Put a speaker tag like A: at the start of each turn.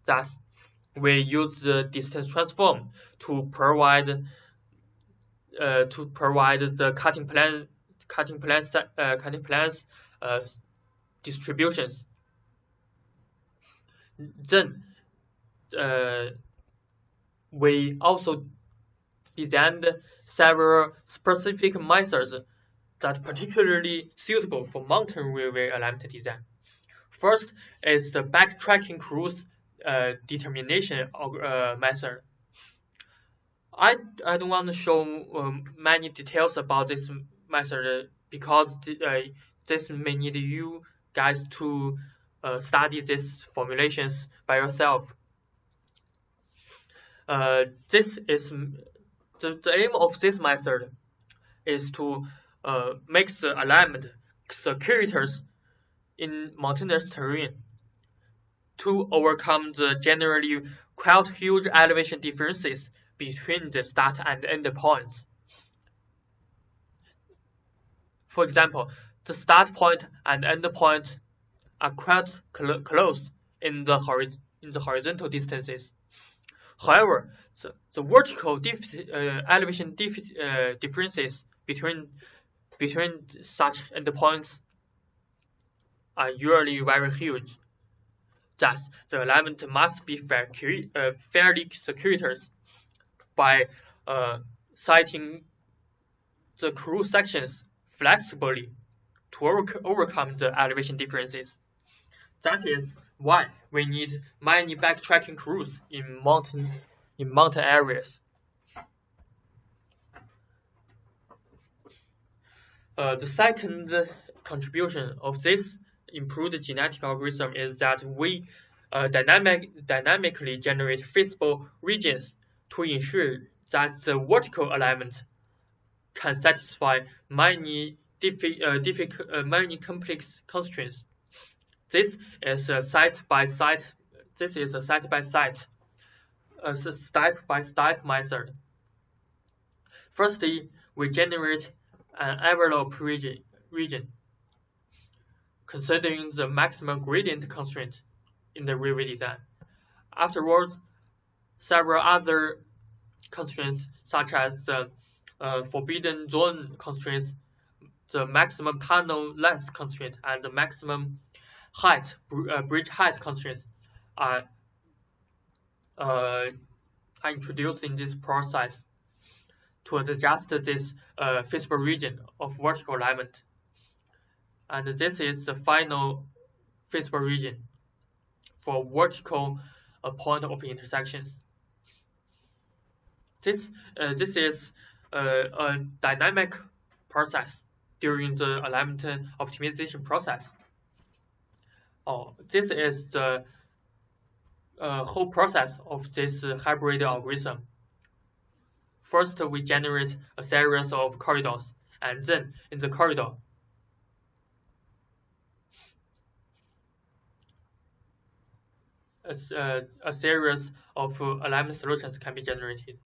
A: Thus, we use the distance transform to provide the cutting plans distributions. Then we also designed several specific methods that are particularly suitable for mountain railway alignment design. First is the backtracking cruise determination method. I don't want to show many details about this method because this may need you guys to study these formulations by yourself. This is the aim of this method is to make the alignment circuitous in mountainous terrain to overcome the generally quite huge elevation differences between the start and end points. For example, the start point and end point are quite close in the horizontal distances. However, the vertical elevation differences between such endpoints are usually very huge. Thus, the alignment must be fairly circuitous by siting the cruise sections flexibly to overcome the elevation differences. That is why we need many backtracking crews in mountain areas. The second contribution of this improved genetic algorithm is that we dynamically generate feasible regions to ensure that the vertical alignment can satisfy many complex constraints. This is a step-by-step method. Firstly, we generate an envelope region, considering the maximum gradient constraint in the railway design. Afterwards, several other constraints, such as the forbidden zone constraints, the maximum tunnel length constraint, and the maximum bridge height constraints are introduced in this process to adjust this feasible region of vertical alignment. And this is the final feasible region for vertical point of intersections. This is a dynamic process during the alignment optimization process. This is the whole process of this hybrid algorithm. First, we generate a series of corridors, and then in the corridor, a series of alignment solutions can be generated.